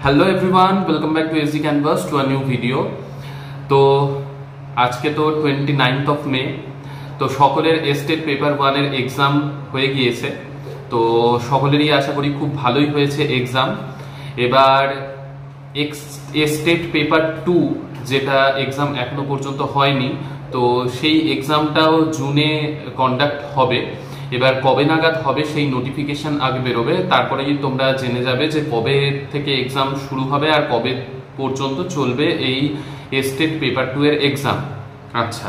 Hello everyone, welcome back to SD canvas to a new video. তো আজকে তো 29th of May, তো সকলের স্টেট পেপার 1 এর এক্সাম হয়ে গিয়েছে। তো সকলেরই আশা করি খুব ভালোই হয়েছে এক্সাম। এবার স্টেট পেপার 2 যেটা এক্সাম এখনো পর্যন্ত হয়নি, তো সেই এক্সামটাও জুনে কন্ডাক্ট হবে। এবার কবে নাগাদ হবে সেই নোটিফিকেশন আগে বেরোবে, তারপরেই তোমরা জেনে যাবে যে কবে থেকে এক্সাম শুরু হবে আর কবে পর্যন্ত চলবে এই স্টেট পেপার 2 এর এক্সাম। আচ্ছা,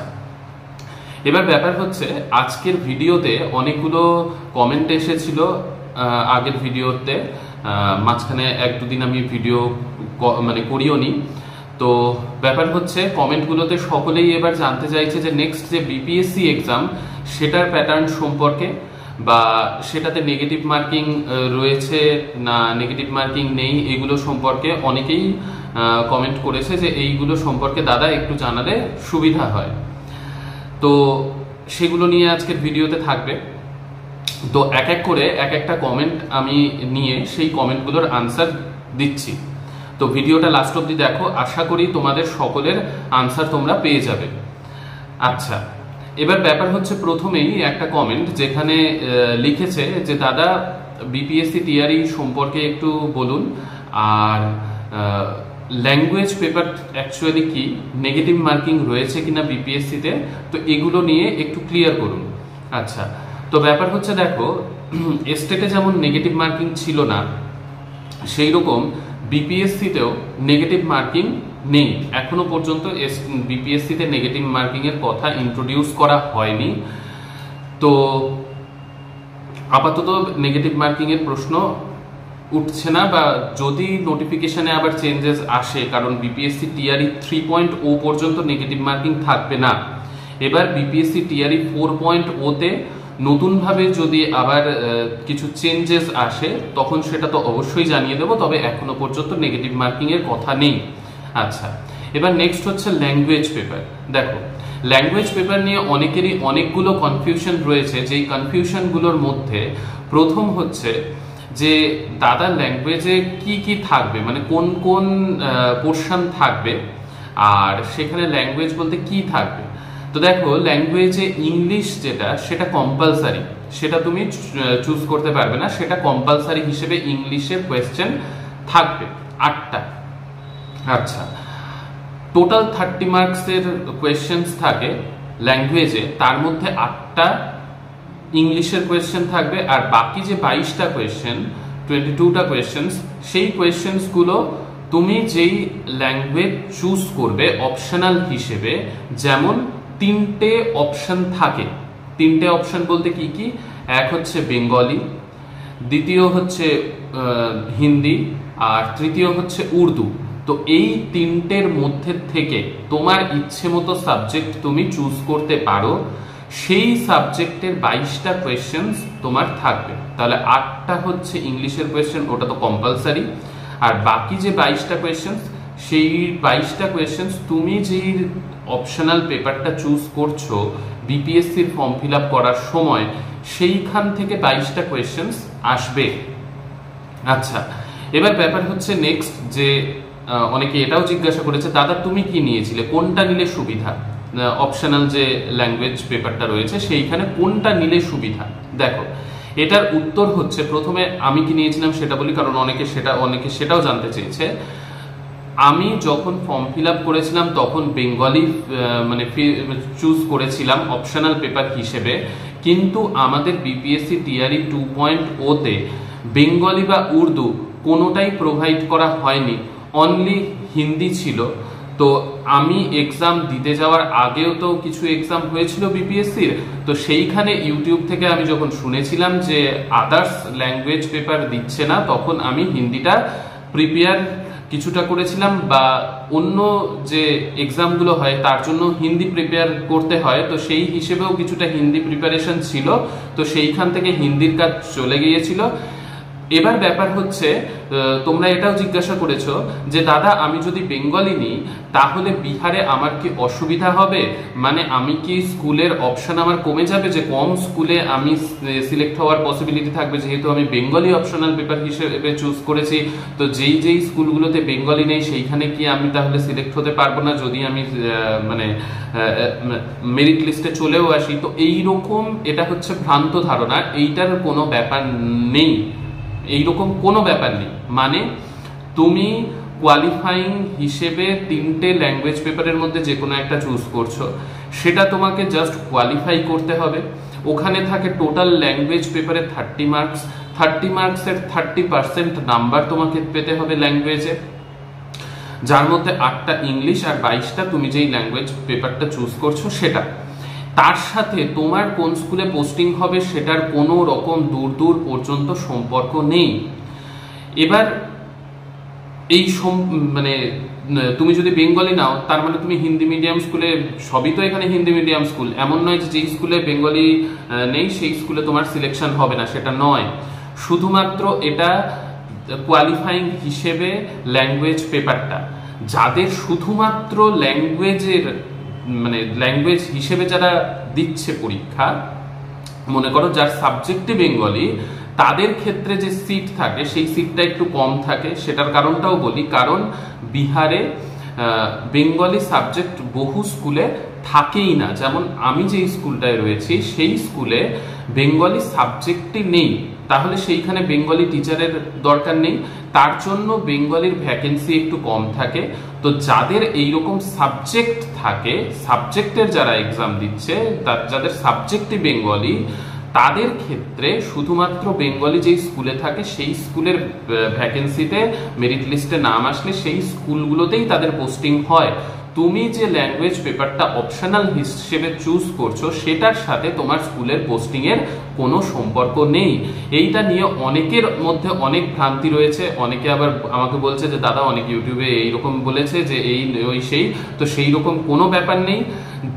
এবার ব্যাপার হচ্ছে আজকের ভিডিওতে অনেকগুলো কমেন্ট এসেছিল আগের ভিডিওতে, মাঝখানে এক দুদিন আমি ভিডিও করিও নি। তো ব্যাপার হচ্ছে কমেন্টগুলোতে সকলেই এবার জানতে চাইছে যে নেক্সট যে বিপিএসসি এক্সাম সেটার প্যাটার্ন সম্পর্কে, বা সেটাতে নেগেটিভ মার্কিং রয়েছে না নেগেটিভ মার্কিং নেই, এগুলো সম্পর্কে অনেকেই কমেন্ট করেছে যে এইগুলো সম্পর্কে দাদা একটু জানালে সুবিধা হয়। তো সেগুলো নিয়ে আজকের ভিডিওতে থাকবে। তো এক এক করে এক একটা কমেন্ট আমি নিয়ে সেই কমেন্টগুলোর আনসার দিচ্ছি। তো ভিডিওটা লাস্ট অবধি দেখো, আশা করি তোমাদের সকলের আনসার তোমরা পেয়ে যাবে। আচ্ছা, এবার ব্যাপার হচ্ছে প্রথমেই একটা কমেন্ট যেখানে লিখেছে যে দাদা বিপিএসসি টিআরই সম্পর্কে একটু বলুন, আর ল্যাঙ্গুয়েজ পেপার অ্যাকচুয়ালি কি, নেগেটিভ মার্কিং রয়েছে কিনা বিপিএসসিতে, তো এগুলো নিয়ে একটু ক্লিয়ার করুন। আচ্ছা, তো ব্যাপার হচ্ছে দেখো, স্টেটে যেমন নেগেটিভ মার্কিং ছিল না, সেই রকম বিপিএসসিতেও নেগেটিভ মার্কিং নেই এখনো পর্যন্ত। বিপিএসসিতে নেগেটিভ মার্কিং এর কথা ইন্ট্রোডিউস করা হয়নি। তো আপাতত নেগেটিভ মার্কিং এর প্রশ্ন উঠছে না, বা যদি নোটিফিকেশনে আবার চেঞ্জেস আসে, কারণ বিপিএসসি টিআরই 3.0 পর্যন্ত নেগেটিভ মার্কিং থাকবে না। এবার বিপিএসসি টিআরই 4.0 তে নতুনভাবে যদি আবার কিছু চেঞ্জেস আসে তখন সেটা তো অবশ্যই জানিয়ে দেবো, তবে এখনো পর্যন্ত নেগেটিভ মার্কিং এর কথা নেই। আচ্ছা, এবার নেক্সট হচ্ছে ল্যাঙ্গুয়েজ পেপার। দেখো, ল্যাঙ্গুয়েজ পেপার নিয়ে অনেকেরই অনেকগুলো কনফিউশন রয়েছে। যেই কনফিউশনগুলোর মধ্যে প্রথম হচ্ছে যে দাদা ল্যাঙ্গুয়েজে কি কি থাকবে, মানে কোন কোন পোর্শন থাকবে, আর সেখানে ল্যাঙ্গুয়েজ বলতে কি থাকবে। তো দেখো, ল্যাঙ্গুয়েজে ইংলিশ যেটা সেটা কম্পালসারি, সেটা তুমি চুজ করতে পারবে না, সেটা কম্পালসারি হিসেবে ইংলিশের কোয়েশ্চেন থাকবে 8টা। আচ্ছা, টোটাল 30 মার্কসের কোয়েশ্চেন্স থাকে ল্যাঙ্গুয়েজে, তার মধ্যে 8টা ইংলিশের কোয়েশ্চেন থাকবে, আর বাকি যে 22টা কোয়েশ্চেন, 22টা কোয়েশ্চেন্স, সেই কোয়েশ্চেন্সগুলো তুমি যেই ল্যাঙ্গুয়েজ চুজ করবে অপশনাল হিসেবে, যেমন 3টে অপশন থাকে। 3টে অপশন বলতে কি কি, এক হচ্ছে বেঙ্গলি, দ্বিতীয় হচ্ছে হিন্দি, আর তৃতীয় হচ্ছে উর্দু। তো এই 3টের মধ্যে থেকে তোমার ইচ্ছে মতো সাবজেক্ট তুমি চুজ করতে পারো। সেই সাবজেক্টের 22টা কোয়েশ্চেন্স তোমার থাকবে। তাহলে 8টা হচ্ছে ইংলিশের কোয়েশ্চেন, ওটা তো কম্পালসারি, আর বাকি যে 22টা কোয়েশ্চেন্স, সেই 22টা কোয়েশ্চেন্স তুমি যেই অপশনাল পেপারটা চুজ করছো বিপিএসসির ফর্ম ফিল আপ করার সময়, সেইখান থেকে 22টা কোয়েশ্চেন্স আসবে। আচ্ছা, এবার ব্যাপার হচ্ছে নেক্সট যে অনেকে এটাও জিজ্ঞাসা করেছে দাদা তুমি কি নিয়েছিলে, কোনটা নিলে সুবিধা, অপশনাল যে ল্যাঙ্গুয়েজ পেপারটা রয়েছে সেইখানে কোনটা নিলে সুবিধা। দেখো, এটার উত্তর হচ্ছে, প্রথমে আমি কি নিয়েছিলাম সেটা বলি, কারণ অনেকে সেটাও জানতে চেয়েছে। আমি যখন ফর্ম ফিল আপ করেছিলাম তখন বেঙ্গলি চুজ করেছিলাম অপশনাল পেপার হিসেবে, কিন্তু আমাদের বিপিএসসি টিআরই 2.0 তে বেঙ্গলি বা উর্দু কোনোটাই প্রোভাইড করা হয়নি, অনলি হিন্দি ছিল। তো আমি এক্সাম দিতে যাওয়ার আগেও তো কিছু এক্সাম হয়েছিল বিপিএসসির, তো সেইখানে ইউটিউব থেকে আমি যখন শুনেছিলাম যে আদার্স ল্যাঙ্গুয়েজ পেপার দিচ্ছে না, তখন আমি হিন্দিটা প্রিপেয়ার কিছুটা করেছিলাম, বা অন্য যে এক্সামগুলো হয় তার জন্য হিন্দি প্রিপেয়ার করতে হয়, তো সেই হিসেবেও কিছুটা হিন্দি প্রিপারেশন ছিল। তো সেইখান থেকে হিন্দির কাজ চলে গিয়েছিল। এবার ব্যাপার হচ্ছে তোমরা এটাও জিজ্ঞাসা করেছো যে দাদা আমি যদি বেঙ্গলি নিই তাহলে বিহারে আমার কি অসুবিধা হবে, মানে আমি কি স্কুলের অপশন আমার কমে যাবে, যে কম স্কুলে আমি সিলেক্ট হওয়ার পসিবিলিটি থাকবে যেহেতু আমি বেঙ্গলি অপশনাল পেপার হিসেবে চুজ করেছি, তো যেই স্কুলগুলোতে বেঙ্গলি নেই সেইখানে কি আমি তাহলে সিলেক্ট হতে পারবো না যদি আমি মানে মেরিট লিস্টে চলেও আসি। তো এইরকম এটা হচ্ছে ভ্রান্ত ধারণা, এইটার কোনো ব্যাপার নেই, এইরকম কোনো ব্যাপার নেই। মানে তুমি কোয়ালিফাইং হিসেবে 3টে ল্যাঙ্গুয়েজ পেপারের মধ্যে যে কোনো একটা চুজ করছো, সেটা তোমাকে জাস্ট কোয়ালিফাই করতে হবে। ওখানে থাকে টোটাল ল্যাঙ্গুয়েজ পেপারে 30 মার্কস, 30 মার্কসের 30% নাম্বার তোমাকে পেতে হবে ল্যাঙ্গুয়েজে, যার মধ্যে 8টা ইংলিশ আর 22টা তুমি যেই ল্যাঙ্গুয়েজ পেপারটা চুজ করছো সেটা। তার সাথে তোমার কোন স্কুলে পোস্টিং হবে সেটার কোনো রকম দূর পর্যন্ত সম্পর্ক নেই। এবার এই মানে তুমি যদি বেঙ্গলি নাও তার মানে তুমি হিন্দি মিডিয়াম স্কুলে, সবই তো এখানে হিন্দি মিডিয়াম স্কুল, এমন নয় যে যেই স্কুলে বেঙ্গলি নেই সেই স্কুলে তোমার সিলেকশন হবে না, সেটা নয়। শুধুমাত্র এটা কোয়ালিফাইং হিসেবে ল্যাঙ্গুয়েজ পেপারটা, যাদের শুধুমাত্র ল্যাঙ্গুয়েজের মানে ল্যাঙ্গুয়েজ হিসেবে যারা দিচ্ছে পরীক্ষা, মনে করো যার সাবজেক্টে বেঙ্গলি, তাদের ক্ষেত্রে যে সিট থাকে সেই সিটটা একটু কম থাকে। সেটার কারণটাও বলি, কারণ বিহারে বেঙ্গলি সাবজেক্ট বহু স্কুলে থাকেই না। যেমন আমি যে স্কুলটায় রয়েছি সেই স্কুলে বেঙ্গলি সাবজেক্টই নেই, তাহলে সেইখানে বেঙ্গলি টিচারের দরকার নেই, তার জন্য বেঙ্গলির ভ্যাকেন্সি একটু কম থাকে। তো যাদের এইরকম সাবজেক্ট থাকে, সাবজেক্টের যারা এক্সাম দিচ্ছে, যাদের সাবজেক্টই বেঙ্গলি, তাদের ক্ষেত্রে শুধুমাত্র বেঙ্গলি যেই স্কুলে থাকে সেই স্কুলের ভ্যাকেন্সিতে মেরিট লিস্টে নাম আসলে সেই স্কুলগুলোতেই তাদের পোস্টিং হয়। তুমি যে ল্যাঙ্গুয়েজ পেপারটা অপশনাল হিসেবে চুজ করছো সেটার সাথে তোমার স্কুলের পোস্টিং এর কোনো সম্পর্ক নেই। এইটা নিয়ে অনেকের মধ্যে অনেক ভ্রান্তি রয়েছে। অনেকে আবার আমাকে বলছে যে দাদা অনেক ইউটিউবে এইরকম বলেছে যে এই ওই সেই, তো সেই রকম কোনো ব্যাপার নেই।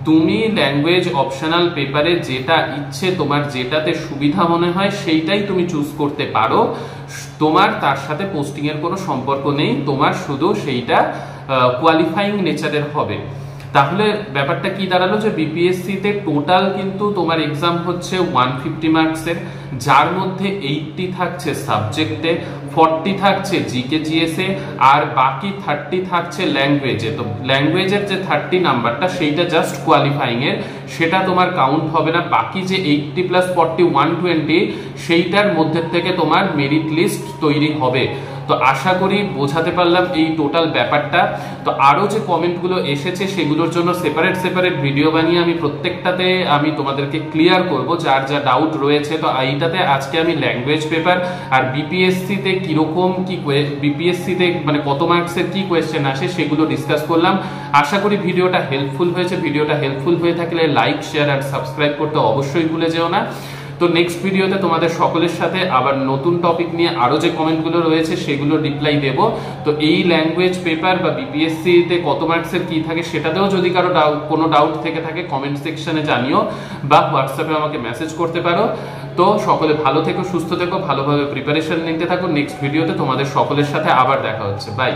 তুমি ল্যাঙ্গুয়েজ অপশনাল পেপারে যেটা ইচ্ছে, তোমার যেটাতে সুবিধা মনে হয় সেইটাই তুমি চুজ করতে পারো, তোমার তার সাথে পোস্টিং এর কোনো সম্পর্ক নেই, তোমার শুধু সেইটা কোয়ালিফাইং নেচারের হবে। তাহলে ব্যাপারটা কি দাঁড়ালো যে বিপিএসসি তে টোটাল কিন্তু তোমার এক্সাম হচ্ছে 150 মার্কসের, যার মধ্যে 80 থাকছে সাবজেক্টে, 40 থাকছে জিকে জিএসএ, আর বাকি 30 থাকছে ল্যাঙ্গুয়েজে। তো ল্যাঙ্গুয়েজের যে 30 নাম্বারটা সেইটা জাস্ট কোয়ালিফাইং এর, সেটা তোমার কাউন্ট হবে না। বাকি যে 80 + 40 120 সেইটার মধ্যে থেকে তোমার মেরিট লিস্ট তৈরি হবে। তো আশা করি বোঝাতে পারলাম এই টোটাল ব্যাপারটা। তো আরো যে কমেন্টগুলো এসেছে সেগুলোর জন্য সেপারেট ভিডিও বানিয়ে আমি প্রত্যেকটাতে আমি তোমাদেরকে ক্লিয়ার করব যার যা ডাউট রয়েছে। তো এইটাতে আজকে আমি ল্যাঙ্গুয়েজ পেপার আর বিপিএসসি তে কিরকম কি বিপিএসসি তে মানে কত মার্কসের কি কোয়েশ্চেন আসে সেগুলো ডিসকাস করলাম। আশা করি ভিডিওটা হেল্পফুল হয়েছে। ভিডিওটা হেল্পফুল হয়ে থাকলে লাইক, শেয়ার আর সাবস্ক্রাইব করতে অবশ্যই ভুলে যেও না। তো নেক্সট ভিডিওতে তোমাদের সকলের সাথে আবার নতুন টপিক নিয়ে আরো যে কমেন্টগুলো রয়েছে সেগুলো রিপ্লাই দেব। তো এই ল্যাঙ্গুয়েজ পেপার বা বিপিএসসি তে কত মার্কসের কি থাকে সেটাতেও যদি কারো কোনো ডাউট থেকে থাকে কমেন্ট সেকশনে জানিও, বা হোয়াটসঅ্যাপে আমাকে মেসেজ করতে পারো। তো সকলে ভালো থেকো, সুস্থ থেকো, ভালোভাবে প্রিপারেশন নিতে থাকো। নেক্সট ভিডিওতে তোমাদের সকলের সাথে আবার দেখা হচ্ছে। বাই।